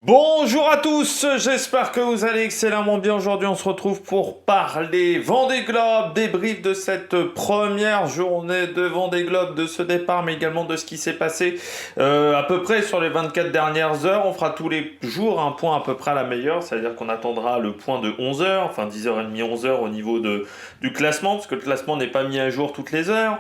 Bonjour à tous, j'espère que vous allez excellemment bien. Aujourd'hui, on se retrouve pour parler Vendée Globe, débrief de cette première journée de Vendée Globe, de ce départ, mais également de ce qui s'est passé à peu près sur les 24 dernières heures. On fera tous les jours un point à peu près à la meilleure, c'est-à-dire qu'on attendra le point de 11 heures, enfin 10h30, 11 heures au niveau du classement, parce que le classement n'est pas mis à jour toutes les heures.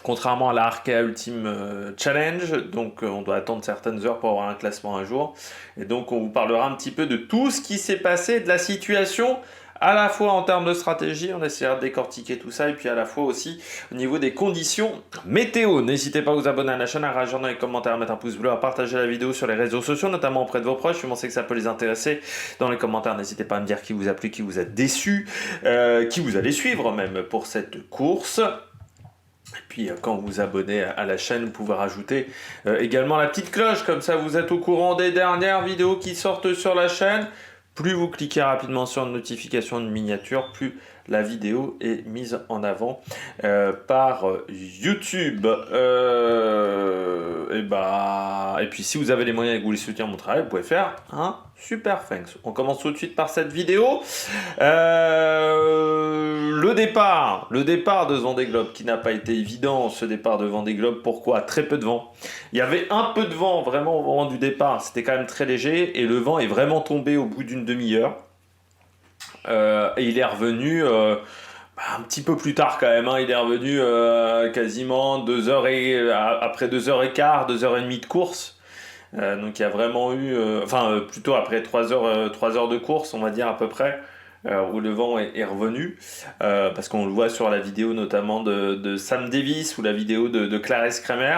Contrairement à la Arkea Ultimate Challenge, donc on doit attendre certaines heures pour avoir un classement un jour. Et donc on vous parlera un petit peu de tout ce qui s'est passé, de la situation, à la fois en termes de stratégie, on essaiera de décortiquer tout ça, et puis à la fois aussi au niveau des conditions météo. N'hésitez pas à vous abonner à la chaîne, à réagir dans les commentaires, à mettre un pouce bleu, à partager la vidéo sur les réseaux sociaux, notamment auprès de vos proches. Je pensez que ça peut les intéresser. Dans les commentaires, n'hésitez pas à me dire qui vous a plu, qui vous a déçu, qui vous allez suivre même pour cette course. Et puis quand vous vous abonnez à la chaîne, vous pouvez rajouter également la petite cloche, comme ça vous êtes au courant des dernières vidéos qui sortent sur la chaîne. Plus vous cliquez rapidement sur une notification de miniature, plus la vidéo est mise en avant par YouTube. Et puis si vous avez les moyens et que vous voulez soutenir mon travail, vous pouvez faire un super thanks. On commence tout de suite par cette vidéo. Le départ de Vendée Globe qui n'a pas été évident, ce départ de Vendée Globe, pourquoi? Très peu de vent. Il y avait un peu de vent vraiment au moment du départ, c'était quand même très léger, et le vent est vraiment tombé au bout d'une demi-heure. Et il est revenu un petit peu plus tard quand même, hein. Il est revenu quasiment après 2h15, 2h30 de course. Donc il y a vraiment eu, plutôt après 3 heures, 3 heures de course, on va dire à peu près, où le vent est revenu, parce qu'on le voit sur la vidéo notamment de Sam Davis ou la vidéo de Clarence Kramer,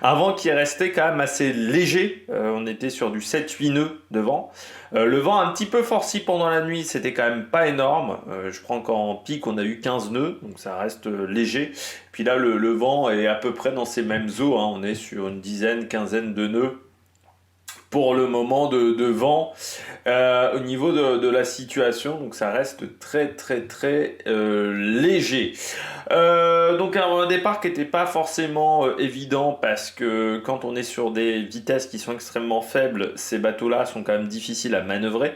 un vent qui est resté quand même assez léger. On était sur du 7-8 nœuds de vent. Le vent un petit peu forci pendant la nuit, c'était quand même pas énorme. Je prends qu'en pic on a eu 15 nœuds, donc ça reste léger. Puis là le vent est à peu près dans ces mêmes eaux, hein. On est sur une dizaine, quinzaine de nœuds pour le moment de vent au niveau de la situation, donc ça reste très léger. Donc un départ qui n'était pas forcément évident, parce que quand on est sur des vitesses qui sont extrêmement faibles, ces bateaux-là sont quand même difficiles à manœuvrer.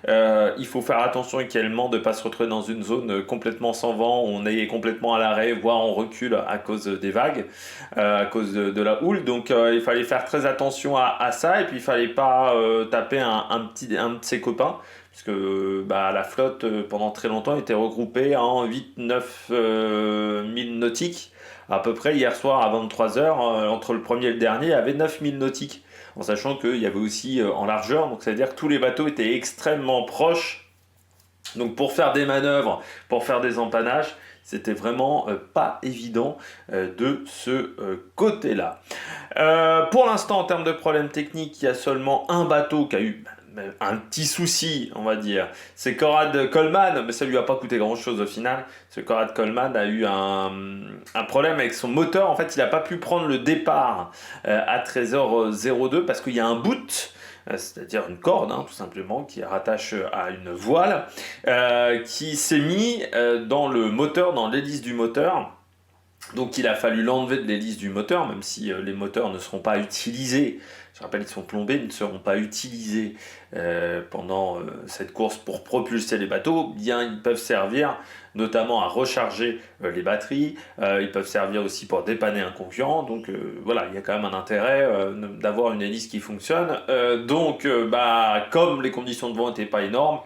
Il faut faire attention également de ne pas se retrouver dans une zone complètement sans vent, où on est complètement à l'arrêt, voire on recule à cause des vagues, à cause de la houle. Donc il fallait faire très attention à ça, et puis il fallait pas taper un de ses copains, parce que la flotte pendant très longtemps était regroupée en 8-9 milles nautiques. À peu près hier soir à 23h, entre le premier et le dernier, il y avait 9000 nautiques, en sachant qu'il y avait aussi en largeur, donc ça veut dire que tous les bateaux étaient extrêmement proches. Donc pour faire des manœuvres, pour faire des empannages, c'était vraiment pas évident de ce côté-là. Pour l'instant, en termes de problèmes techniques, il y a seulement un bateau qui a eu un petit souci, on va dire. C'est Conrad Coleman, mais ça lui a pas coûté grand-chose au final. Ce Conrad Coleman a eu un problème avec son moteur. En fait, il n'a pas pu prendre le départ à 13h02 parce qu'il y a un boot, c'est-à-dire une corde, hein, tout simplement, qui rattache à une voile, qui s'est mis dans le moteur, dans l'hélice du moteur. Donc il a fallu l'enlever de l'hélice du moteur, même si les moteurs ne seront pas utilisés. Je rappelle, ils sont plombés, ils ne seront pas utilisés pendant cette course pour propulser les bateaux. Bien, ils peuvent servir notamment à recharger les batteries. Ils peuvent servir aussi pour dépanner un concurrent. Donc voilà, il y a quand même un intérêt d'avoir une hélice qui fonctionne. Comme les conditions de vent n'étaient pas énormes,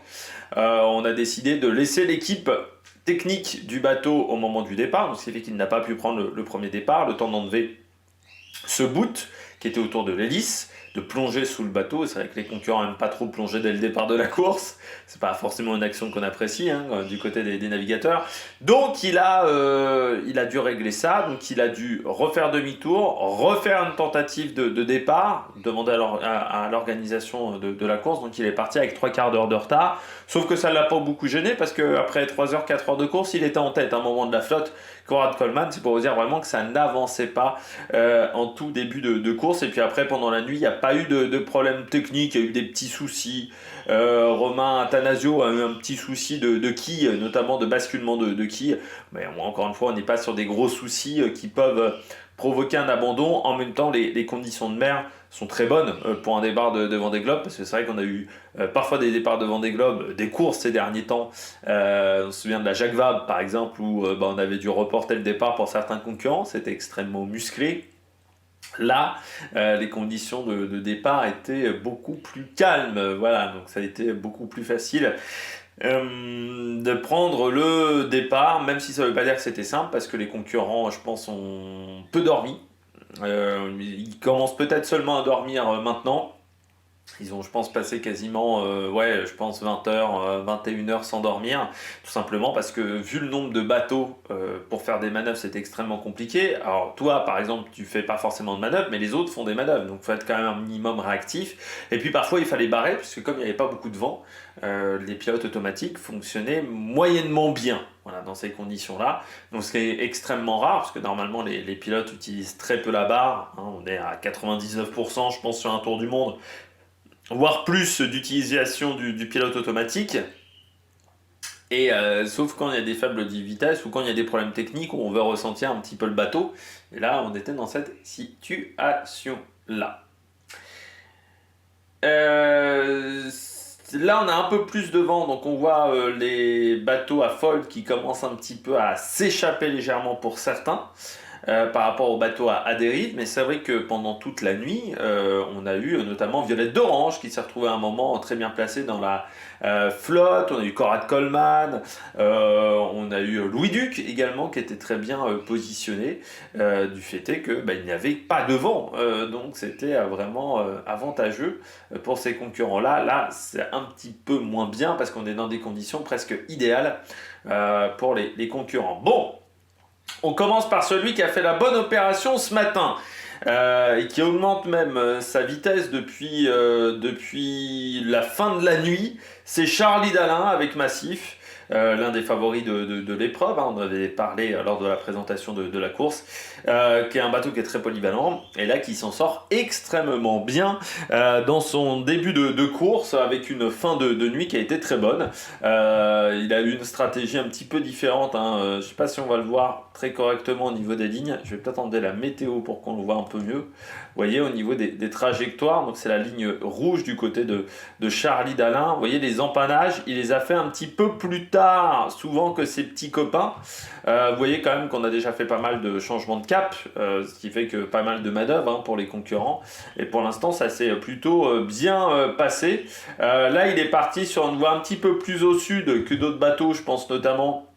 on a décidé de laisser l'équipe technique du bateau au moment du départ, donc ce qui fait qu'il n'a pas pu prendre le premier départ, le temps d'enlever ce boot qui était autour de l'hélice, de plonger sous le bateau. C'est vrai que les concurrents n'aiment pas trop plonger dès le départ de la course, c'est pas forcément une action qu'on apprécie, hein, du côté des navigateurs. Donc il a dû régler ça, donc il a dû refaire demi-tour, refaire une tentative de départ, demander à l'organisation de la course. Donc il est parti avec 3/4 d'heure de retard, sauf que ça ne l'a pas beaucoup gêné, parce qu'après 3 heures, 4 heures de course, il était en tête à un moment de la flotte. Conrad Coleman, c'est pour vous dire vraiment que ça n'avançait pas en tout début de course. Et puis après, pendant la nuit, il n'y a pas eu de problème technique, il y a eu des petits soucis. Romain Attanasio a eu un petit souci de quille, notamment de basculement de quille. Mais encore une fois, on n'est pas sur des gros soucis qui peuvent provoquer un abandon. En même temps, les conditions de mer sont très bonnes pour un départ de Vendée Globe, parce que c'est vrai qu'on a eu parfois des départs de Vendée Globe, des courses ces derniers temps. On se souvient de la Jacques Vabre par exemple, où on avait dû reporter le départ pour certains concurrents, c'était extrêmement musclé. Là, les conditions de départ étaient beaucoup plus calmes, voilà, donc ça a été beaucoup plus facile de prendre le départ, même si ça ne veut pas dire que c'était simple, parce que les concurrents, je pense, ont peu dormi. Ils commencent peut-être seulement à dormir maintenant. Ils ont, je pense, passé quasiment, ouais, je pense 20 heures, 21 heures sans dormir, tout simplement parce que vu le nombre de bateaux pour faire des manœuvres, c'était extrêmement compliqué. Alors toi, par exemple, tu fais pas forcément de manœuvres, mais les autres font des manœuvres, donc il faut être quand même un minimum réactif. Et puis parfois, il fallait barrer, puisque comme il n'y avait pas beaucoup de vent, les pilotes automatiques fonctionnaient moyennement bien. Voilà, dans ces conditions-là. Donc, ce qui est extrêmement rare, parce que normalement, les pilotes utilisent très peu la barre. Hein, on est à 99%, je pense, sur un tour du monde, voire plus d'utilisation du pilote automatique. Et sauf quand il y a des faibles vitesses ou quand il y a des problèmes techniques où on veut ressentir un petit peu le bateau. Et là, on était dans cette situation-là. Là, on a un peu plus de vent, donc on voit les bateaux à fold qui commencent un petit peu à s'échapper légèrement pour certains. Par rapport au bateau à dérive, mais c'est vrai que pendant toute la nuit, on a eu notamment Violette d'Orange qui s'est retrouvée à un moment très bien placé dans la flotte, on a eu Conrad Coleman, on a eu Louis Duc également qui était très bien positionné, du fait est que il n'y avait pas de vent, donc c'était vraiment avantageux pour ces concurrents-là. Là, c'est un petit peu moins bien parce qu'on est dans des conditions presque idéales pour les concurrents. Bon, on commence par celui qui a fait la bonne opération ce matin et qui augmente même sa vitesse depuis la fin de la nuit. C'est Charlie Dalin avec Massif, l'un des favoris de l'épreuve. Hein, on avait parlé lors de la présentation de la course, qui est un bateau qui est très polyvalent et là qui s'en sort extrêmement bien dans son début de course avec une fin de nuit qui a été très bonne. Il a eu une stratégie un petit peu différente. Hein. Je ne sais pas si on va le voir très correctement au niveau des lignes. Je vais peut-être enlever la météo pour qu'on le voit un peu mieux. Vous voyez au niveau des trajectoires, donc c'est la ligne rouge du côté de Charlie Dalin. Vous voyez les empannages, il les a fait un petit peu plus tard, souvent que ses petits copains. Vous voyez quand même qu'on a déjà fait pas mal de changements de cap, ce qui fait que pas mal de manœuvres pour les concurrents. Et pour l'instant, ça s'est plutôt bien passé. Là, il est parti sur une voie un petit peu plus au sud que d'autres bateaux, je pense notamment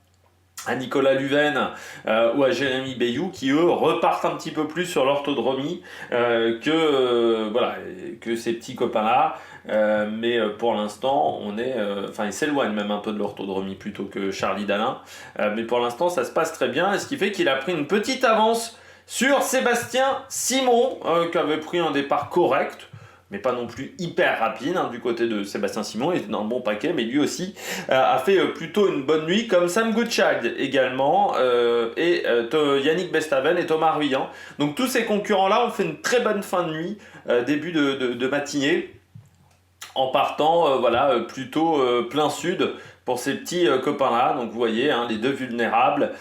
à Nicolas Luven ou à Jérémy Bayou qui eux repartent un petit peu plus sur l'orthodromie que ces petits copains là, mais pour l'instant on est ils s'éloignent même un peu de l'orthodromie plutôt que Charlie Dalin, mais pour l'instant ça se passe très bien, et ce qui fait qu'il a pris une petite avance sur Sébastien Simon qui avait pris un départ correct mais pas non plus hyper rapide, du côté de Sébastien Simon. Il était dans le bon paquet, mais lui aussi a fait plutôt une bonne nuit, comme Sam Goodchild également, et Yannick Bestaven et Thomas Ruyant. Donc tous ces concurrents-là ont fait une très bonne fin de nuit, début de matinée, en partant plutôt plein sud pour ces petits copains-là. Donc vous voyez, les deux vulnérables,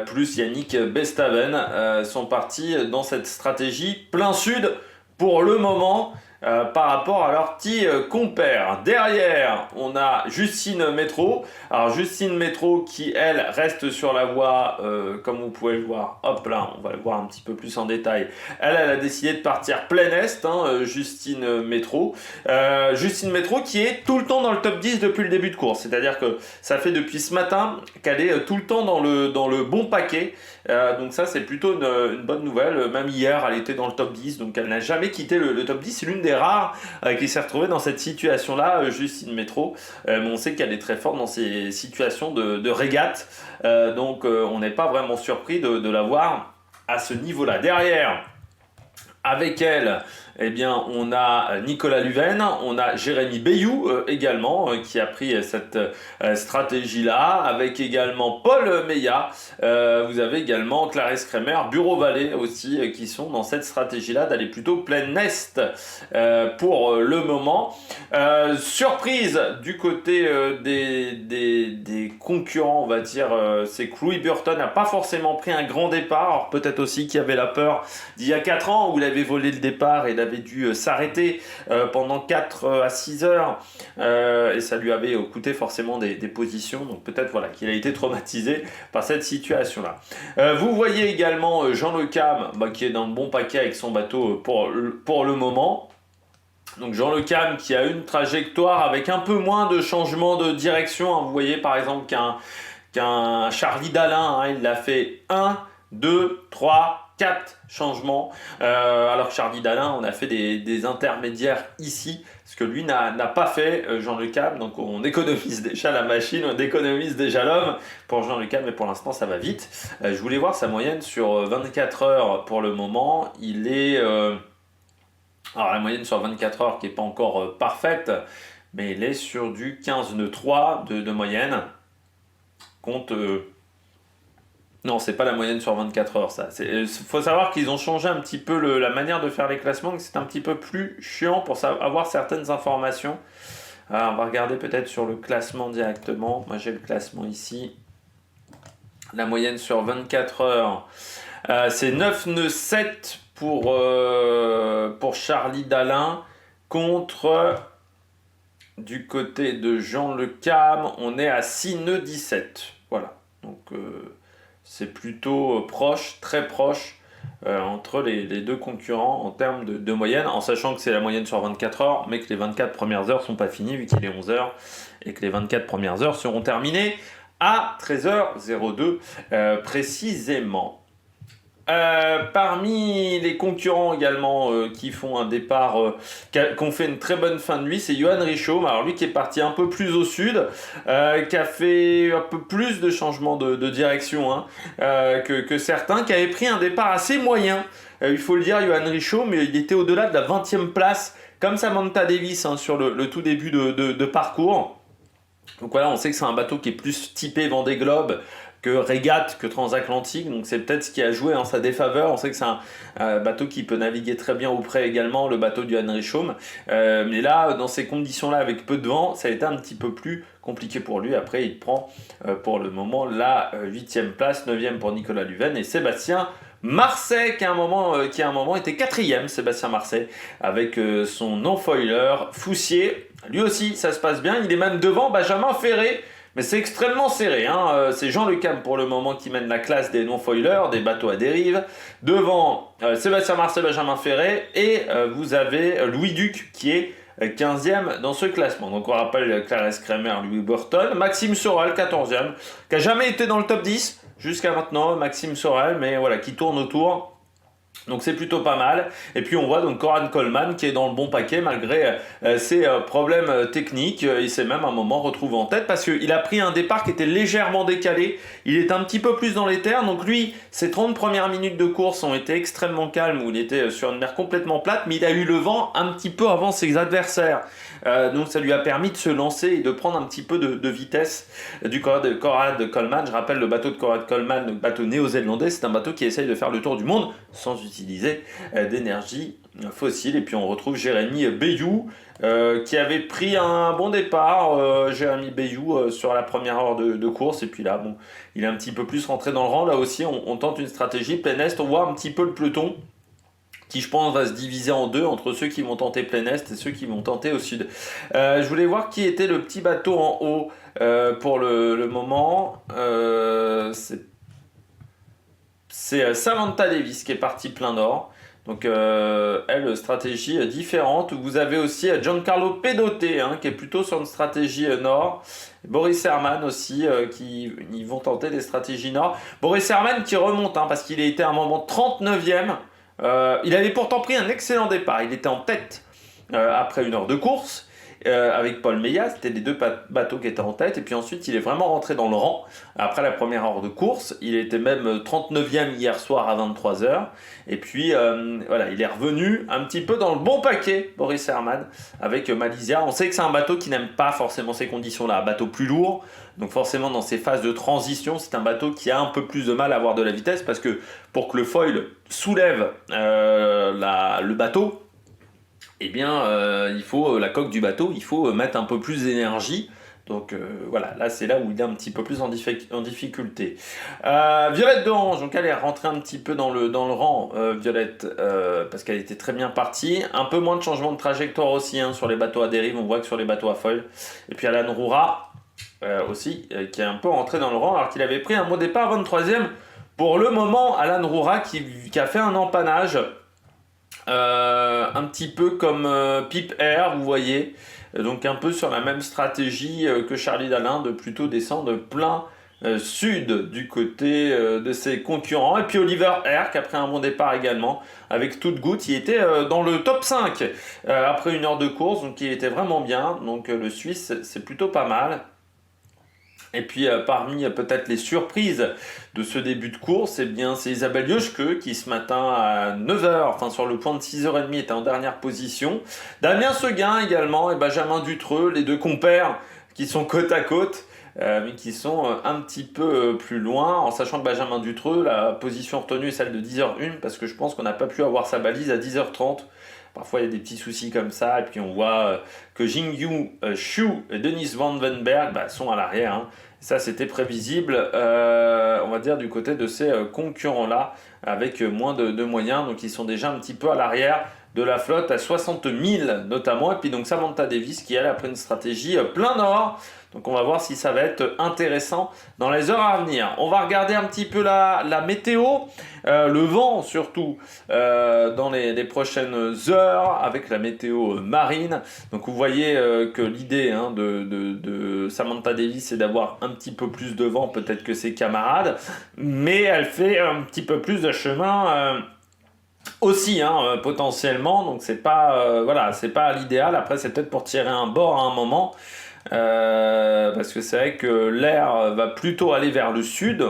plus Yannick Bestaven, sont partis dans cette stratégie plein sud pour le moment. Par rapport à leur petit compère. Derrière, on a Justine Métro. Alors Justine Métro qui, elle, reste sur la voie, comme vous pouvez le voir. Hop là, on va le voir un petit peu plus en détail. Elle a décidé de partir plein est, Justine Métro. Justine Métro qui est tout le temps dans le top 10 depuis le début de course. C'est-à-dire que ça fait depuis ce matin qu'elle est tout le temps dans le bon paquet. Donc ça, c'est plutôt une bonne nouvelle. Même hier, elle était dans le top 10, donc elle n'a jamais quitté le top 10. C'est l'une des rares qui s'est retrouvée dans cette situation-là, Justine Métro. Mais on sait qu'elle est très forte dans ces situations de régate. Donc on n'est pas vraiment surpris de la voir à ce niveau-là. Derrière, avec elle, on a Nicolas Luven, on a Jérémy Bayou également qui a pris cette stratégie-là, avec également Paul Meillat. Vous avez également Clarisse Kremer, Bureau Vallée aussi qui sont dans cette stratégie-là d'aller plutôt plein est pour le moment. Surprise du côté des concurrents, on va dire, c'est que Louis Burton n'a pas forcément pris un grand départ. Alors peut-être aussi qu'il y avait la peur d'il y a 4 ans où il avait volé le départ et avait dû s'arrêter pendant 4 à 6 heures et ça lui avait coûté forcément des positions. Donc peut-être voilà, qu'il a été traumatisé par cette situation-là. Vous voyez également Jean Le Cam qui est dans le bon paquet avec son bateau pour le moment. Donc Jean Le Cam qui a une trajectoire avec un peu moins de changement de direction. Hein. Vous voyez par exemple qu'un Charlie Dalin, hein, il a fait 1, 2, 3, 4 changements. Alors que Charlie Dalin, on a fait des intermédiaires ici, ce que lui n'a pas fait, Jean Le Cam. Donc on économise déjà la machine, on économise déjà l'homme pour Jean Le Cam, mais pour l'instant ça va vite. Je voulais voir sa moyenne sur 24 heures pour le moment. Il est... alors la moyenne sur 24 heures qui n'est pas encore parfaite, mais il est sur du 15 nœuds 3 de moyenne. Compte... non, c'est pas la moyenne sur 24 heures, ça. Il faut savoir qu'ils ont changé un petit peu la manière de faire les classements, que c'est un petit peu plus chiant pour avoir certaines informations. Alors, on va regarder peut-être sur le classement directement. Moi, j'ai le classement ici. La moyenne sur 24 heures, c'est 9 nœuds 7 pour Charlie Dalin contre... Du côté de Jean Le Cam, on est à 6 nœuds 17. Voilà. Donc c'est plutôt proche, très proche entre les deux concurrents en termes de moyenne, en sachant que c'est la moyenne sur 24 heures, mais que les 24 premières heures ne sont pas finies vu qu'il est 11 heures et que les 24 premières heures seront terminées à 13h02 précisément. Parmi les concurrents également qui font un départ, qui ont fait une très bonne fin de nuit, c'est Johan Richomme. Alors lui qui est parti un peu plus au sud, qui a fait un peu plus de changements de direction hein, que certains, qui avaient pris un départ assez moyen. Il faut le dire, Johan Richomme, mais il était au-delà de la 20e place, comme Samantha Davis hein, sur le tout début de parcours. Donc voilà, on sait que c'est un bateau qui est plus typé Vendée Globe que régate, que transatlantique, donc c'est peut-être ce qui a joué en sa défaveur. On sait que c'est un bateau qui peut naviguer très bien auprès également, le bateau du Johan Richomme, mais là, dans ces conditions-là, avec peu de vent, ça a été un petit peu plus compliqué pour lui. Après, il prend pour le moment la 8e place, 9e pour Nicolas Luven et Sébastien Marcet qui à un moment était 4e, Sébastien Marcet, avec son non-foiler Foussier. Lui aussi, ça se passe bien, il est même devant Benjamin Ferré. Mais c'est extrêmement serré, hein. C'est Jean Le Cam pour le moment qui mène la classe des non-foilers, des bateaux à dérive. Devant Sébastien Marcet, Benjamin Ferré et vous avez Louis Duc qui est 15e dans ce classement. Donc on rappelle Clarence Kremer, Louis Burton, Maxime Sorel 14e, qui n'a jamais été dans le top 10 jusqu'à maintenant, Maxime Sorel, mais voilà, qui tourne autour. Donc c'est plutôt pas mal. Et puis on voit donc Coran Coleman qui est dans le bon paquet malgré ses problèmes techniques. Il s'est même à un moment retrouvé en tête parce qu'il a pris un départ qui était légèrement décalé. Il est un petit peu plus dans les terres. Donc lui, ses 30 premières minutes de course ont été extrêmement calmes où il était sur une mer complètement plate, mais il a eu le vent un petit peu avant ses adversaires. Donc ça lui a permis de se lancer et de prendre un petit peu de vitesse du Conrad Coleman. Je rappelle le bateau de Conrad Coleman, le bateau néo-zélandais, c'est un bateau qui essaye de faire le tour du monde sans utiliser d'énergie fossile. Et puis on retrouve Jérémy Bayou qui avait pris un bon départ, Jérémy Bayou sur la première heure de course. Et puis là, bon, il est un petit peu plus rentré dans le rang. Là aussi, on tente une stratégie plein est. On voit un petit peu le peloton qui je pense va se diviser en deux entre ceux qui vont tenter plein est et ceux qui vont tenter au sud. Je voulais voir qui était le petit bateau en haut pour le moment. C'est Samantha Davis qui est partie plein nord. Donc elle, stratégie différente. Vous avez aussi Giancarlo Pedote hein, qui est plutôt sur une stratégie nord. Boris Herrmann aussi, ils vont tenter des stratégies nord. Boris Herrmann qui remonte hein, parce qu'il a été à un moment 39e. Il avait pourtant pris un excellent départ. Il était en tête après une heure de course avec Paul Meillat. C'était les deux bateaux qui étaient en tête. Et puis ensuite, il est vraiment rentré dans le rang après la première heure de course. Il était même 39e hier soir à 23h. Et puis voilà, il est revenu un petit peu dans le bon paquet, Boris Herrmann, avec Malaysia. On sait que c'est un bateau qui n'aime pas forcément ces conditions-là. Un bateau plus lourd. Donc forcément, dans ces phases de transition, c'est un bateau qui a un peu plus de mal à avoir de la vitesse parce que pour que le foil soulève le bateau, eh bien, il faut la coque du bateau, il faut mettre un peu plus d'énergie Donc voilà, là c'est là où il est un petit peu plus en difficulté. Violette d'Orange, donc elle est rentrée un petit peu dans le rang, Violette, parce qu'elle était très bien partie. Un peu moins de changement de trajectoire aussi hein, sur les bateaux à dérive, on voit que sur les bateaux à foil. Et puis Alan Roura aussi, qui est un peu rentré dans le rang, alors qu'il avait pris un bon départ 23e. Pour le moment, Alan Roura qui a fait un empannage, un petit peu comme Pip Air, vous voyez. Donc un peu sur la même stratégie que Charlie Dalin, de plutôt descendre plein sud du côté de ses concurrents. Et puis Oliver Air qui a pris un bon départ également avec toute goutte. Il était dans le top 5 après une heure de course, donc il était vraiment bien. Donc le Suisse, c'est plutôt pas mal. Et puis parmi peut-être les surprises de ce début de course, eh bien, c'est Isabelle Yoshke qui ce matin à 9h, enfin sur le point de 6h30 était en dernière position. Damien Seguin également et Benjamin Dutreux, les deux compères qui sont côte à côte. Mais qui sont un petit peu plus loin, en sachant que Benjamin Dutreux, la position retenue est celle de 10h01, parce que je pense qu'on n'a pas pu avoir sa balise à 10h30. Parfois, il y a des petits soucis comme ça, et puis on voit que Jingyu Xu et Dennis Van Venberg sont à l'arrière. Hein. Ça, c'était prévisible, on va dire, du côté de ces concurrents-là, avec moins de moyens. Donc, ils sont déjà un petit peu à l'arrière de la flotte, à 60 000 notamment. Et puis, donc, Samantha Davis, qui, elle, a pris une stratégie plein nord. Donc on va voir si ça va être intéressant dans les heures à venir. On va regarder un petit peu la météo, le vent surtout dans les prochaines heures avec la météo marine. Donc vous voyez que l'idée hein, de Samantha Davis c'est d'avoir un petit peu plus de vent peut-être que ses camarades, mais elle fait un petit peu plus de chemin. Aussi hein, potentiellement, donc c'est pas voilà, c'est pas l'idéal. Après c'est peut-être pour tirer un bord à un moment. Parce que c'est vrai que l'air va plutôt aller vers le sud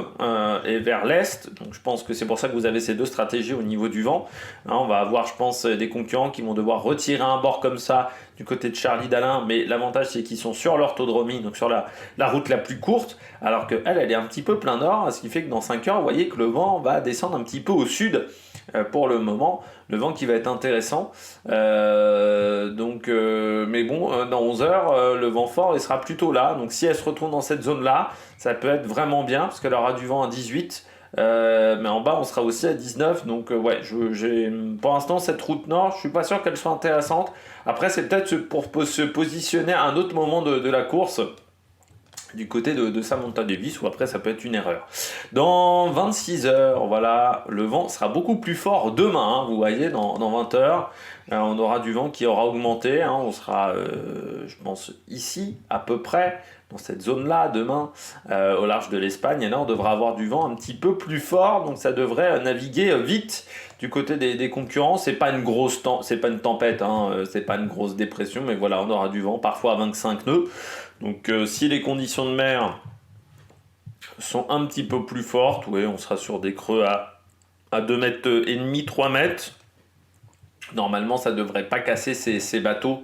et vers l'est, donc je pense que c'est pour ça que vous avez ces deux stratégies au niveau du vent. Hein, on va avoir je pense des concurrents qui vont devoir retirer un bord comme ça du côté de Charlie Dalin, mais l'avantage c'est qu'ils sont sur l'orthodromie, donc sur la route la plus courte, alors qu'elle elle est un petit peu plein nord, ce qui fait que dans 5 heures vous voyez que le vent va descendre un petit peu au sud pour le moment, le vent qui va être intéressant. Mais bon, dans 11 heures, le vent fort il sera plutôt là. Donc si elle se retrouve dans cette zone-là, ça peut être vraiment bien parce qu'elle aura du vent à 18. Mais en bas, on sera aussi à 19. Donc ouais, pour l'instant, cette route nord, je suis pas sûr qu'elle soit intéressante. Après, c'est peut-être pour se positionner à un autre moment de la course du côté de Samantha Davis, ou après ça peut être une erreur. Dans 26 heures, voilà, le vent sera beaucoup plus fort demain, hein, vous voyez, dans 20 heures, on aura du vent qui aura augmenté, hein, on sera, je pense, ici, à peu près, dans cette zone-là, demain, au large de l'Espagne, et là on devra avoir du vent un petit peu plus fort, donc ça devrait naviguer vite du côté des concurrents. C'est pas une grosse c'est pas une tempête, hein, c'est pas une grosse dépression, mais voilà, on aura du vent, parfois à 25 nœuds. Donc si les conditions de mer sont un petit peu plus fortes, oui, on sera sur des creux à 2 mètres et demi, 3 mètres. Normalement, ça ne devrait pas casser ces bateaux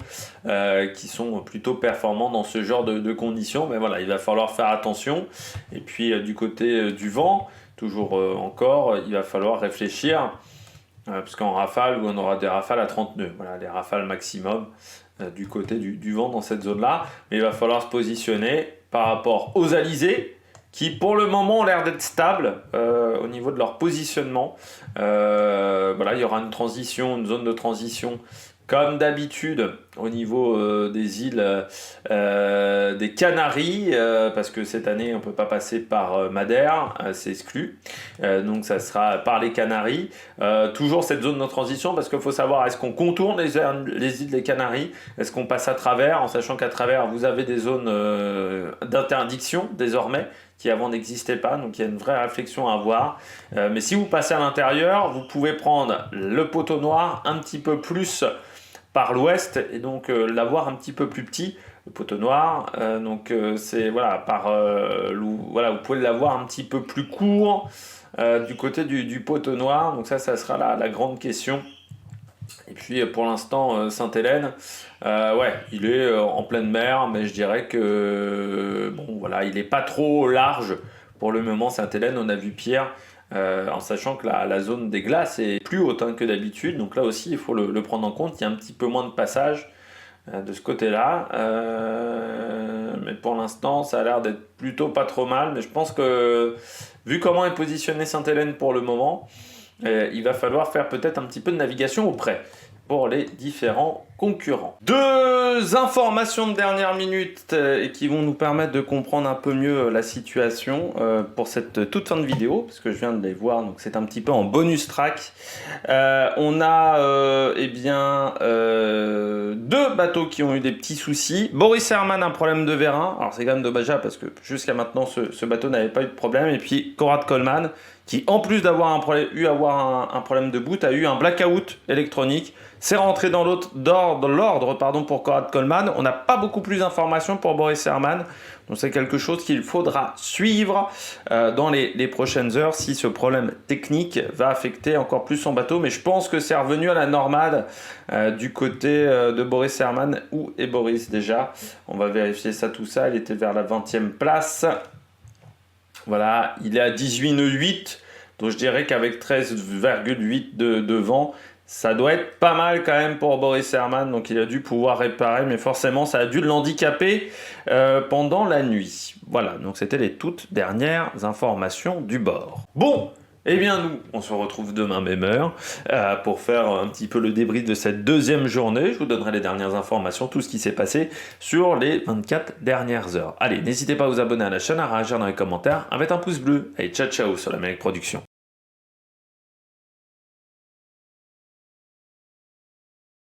qui sont plutôt performants dans ce genre de conditions. Mais voilà, il va falloir faire attention. Et puis du côté du vent, toujours encore, il va falloir réfléchir. Parce qu'en rafale, on aura des rafales à 30 nœuds. Voilà, les rafales maximum du côté du vent dans cette zone-là. Mais il va falloir se positionner par rapport aux alizés, qui pour le moment ont l'air d'être stables au niveau de leur positionnement. Voilà, il y aura une zone de transition comme d'habitude au niveau des îles des Canaries, parce que cette année on ne peut pas passer par Madère, c'est exclu, donc ça sera par les Canaries. Toujours cette zone de transition, parce qu'il faut savoir, est-ce qu'on contourne les îles des Canaries, est-ce qu'on passe à travers, en sachant qu'à travers vous avez des zones d'interdiction désormais qui avant n'existaient pas, donc il y a une vraie réflexion à avoir. Mais si vous passez à l'intérieur, vous pouvez prendre le poteau noir un petit peu plus par l'ouest et donc l'avoir un petit peu plus petit, le poteau noir. C'est voilà, voilà, vous pouvez l'avoir un petit peu plus court du côté du poteau noir. Donc ça sera la grande question. Et puis pour l'instant, Sainte-Hélène, ouais, il est en pleine mer, mais je dirais que bon, voilà, il n'est pas trop large pour le moment. Sainte-Hélène, on a vu Pierre, en sachant que la zone des glaces est plus haute hein, que d'habitude. Donc là aussi, il faut le prendre en compte. Il y a un petit peu moins de passage de ce côté-là. mais pour l'instant, ça a l'air d'être plutôt pas trop mal. Mais je pense que, vu comment est positionné Sainte-Hélène pour le moment, il va falloir faire peut-être un petit peu de navigation auprès pour les différents concurrents. Deux informations de dernière minute et qui vont nous permettre de comprendre un peu mieux la situation pour cette toute fin de vidéo, parce que je viens de les voir, donc c'est un petit peu en bonus track. On a deux bateaux qui ont eu des petits soucis. Boris Herman, un problème de vérin, alors c'est quand même dommage parce que jusqu'à maintenant ce bateau n'avait pas eu de problème, et puis Conrad Coleman, qui en plus d'avoir un problème de boot, a eu un blackout électronique. C'est rentré dans l'ordre pour Conrad Coleman. On n'a pas beaucoup plus d'informations pour Boris Herman. Donc c'est quelque chose qu'il faudra suivre dans les prochaines heures si ce problème technique va affecter encore plus son bateau. Mais je pense que c'est revenu à la normale du côté de Boris Herman. Où est Boris déjà? On va vérifier ça, tout ça. Il était vers la 20e place. Voilà, il est à 18 nœuds 8. Donc je dirais qu'avec 13,8 de vent, ça doit être pas mal quand même pour Boris Herman. Donc il a dû pouvoir réparer, mais forcément ça a dû l'handicaper pendant la nuit. Voilà, donc c'était les toutes dernières informations du bord. Bon, eh bien nous, on se retrouve demain même heure pour faire un petit peu le débrief de cette deuxième journée. Je vous donnerai les dernières informations, tout ce qui s'est passé sur les 24 dernières heures. Allez, n'hésitez pas à vous abonner à la chaîne, à réagir dans les commentaires, à mettre un pouce bleu. Allez, ciao ciao sur l'Amérique Production.